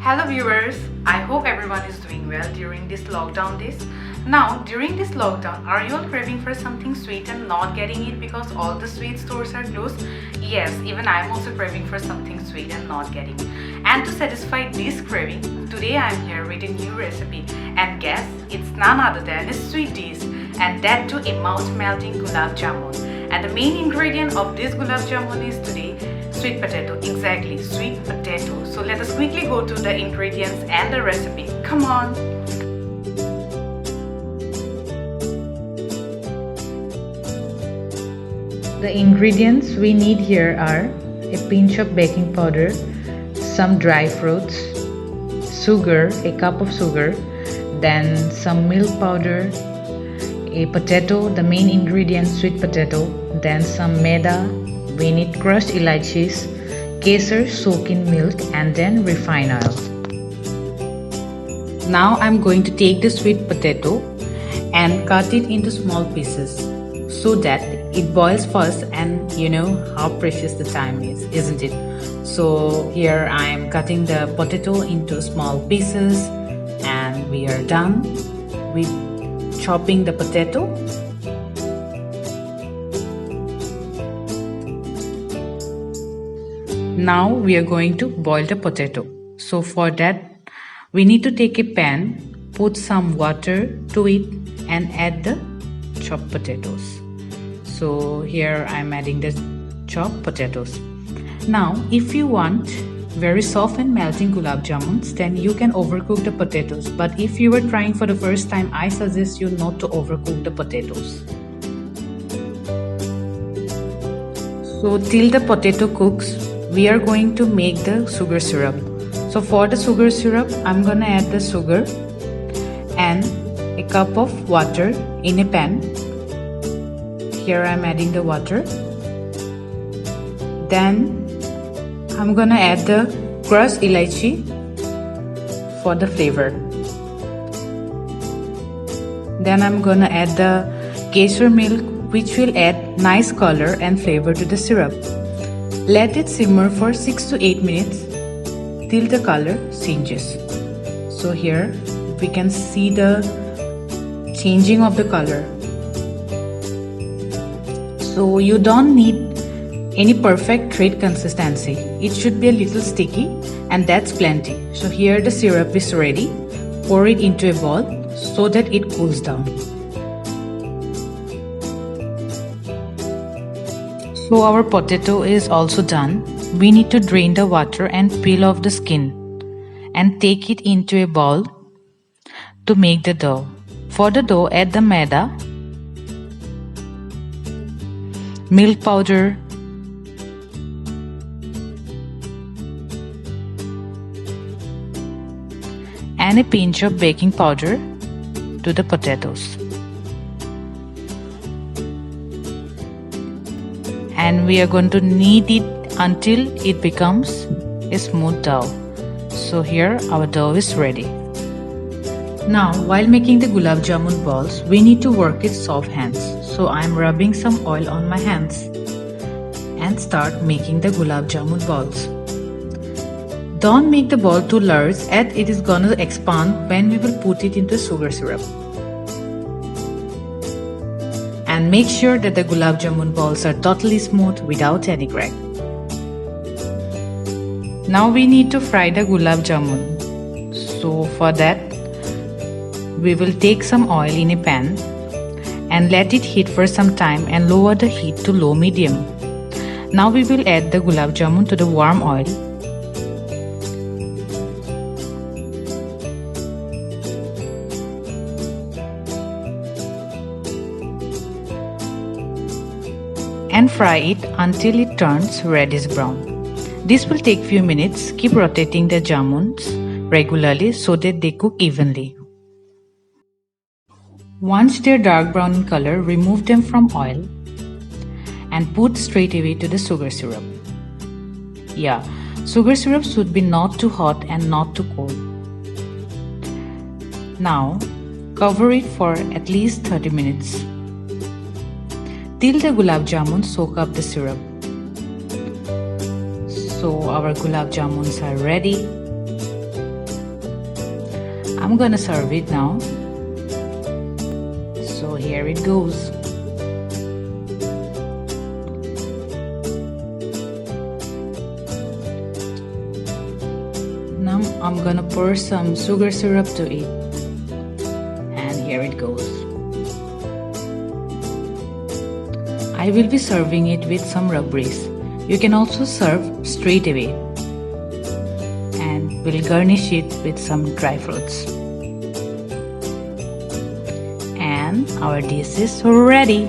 Hello viewers, I hope everyone is doing well during this lockdown days. Now during this lockdown, are you all craving for something sweet and not getting it because all the sweet stores are closed? Yes, even I am also craving for something sweet and not getting it. And to satisfy this craving, today I am here with a new recipe. And guess, it's none other than a sweet dish, and that too a mouth-melting gulab jamun. And the main ingredient of this gulab jamun is today sweet potato. Exactly, sweet potato. So let us quickly go to the ingredients and the recipe. Come on! The ingredients we need here are a pinch of baking powder, some dry fruits, sugar, a cup of sugar, then some milk powder, a potato, the main ingredient sweet potato, then some maida, we need crushed elaichis, kesar soaked in milk, and then refined oil. Now I'm going to take the sweet potato and cut it into small pieces so that it boils fast, and you know how precious the time is, isn't it? So here I am cutting the potato into small pieces, and we are done with chopping the potato. Now we are going to boil the potato. So for that we need to take a pan, put some water to it, and add the chopped potatoes. So here I am adding the chopped potatoes. Now if you want very soft and melting gulab jamuns, then you can overcook the potatoes. But if you are trying for the first time, I suggest you not to overcook the potatoes. So till the potato cooks, we are going to make the sugar syrup. So for the sugar syrup, I'm gonna add the sugar and a cup of water in a pan. Here I'm adding the water. Then I'm gonna add the crushed elaichi for the flavor. Then I'm gonna add the kesar milk, which will add nice color and flavor to the syrup. Let it simmer for 6 to 8 minutes till the color changes. So here we can see the changing of the color. So you don't need any perfect thread consistency. It should be a little sticky, and that's plenty. So here the syrup is ready. Pour it into a bowl so that it cools down. So our potato is also done. We need to drain the water and peel off the skin and take it into a bowl to make the dough. For the dough, add the maida, milk powder, and a pinch of baking powder to the potatoes. And we are going to knead it until it becomes a smooth dough. So here our dough is ready. Now while making the gulab jamun balls, we need to work with soft hands. So I am rubbing some oil on my hands and start making the gulab jamun balls. Don't make the ball too large, as it is gonna expand when we will put it into sugar syrup. And make sure that the gulab jamun balls are totally smooth without any crack. Now we need to fry the gulab jamun. So for that, we will take some oil in a pan and let it heat for some time and lower the heat to low medium. Now we will add the gulab jamun to the warm oil. And fry it until it turns reddish brown. This will take few minutes. Keep rotating the jamuns regularly so that they cook evenly. Once they're dark brown in color, remove them from oil and put straight away to the sugar syrup. Yeah, sugar syrup should be not too hot and not too cold. Now cover it for at least 30 minutes. Till the gulab jamun soak up the syrup. So our gulab jamuns are ready. I'm gonna serve it now. So here it goes. Now I'm gonna pour some sugar syrup to it. And here it goes. I will be serving it with some rabris. You can also serve straight away. And we'll garnish it with some dry fruits. And our dish is ready.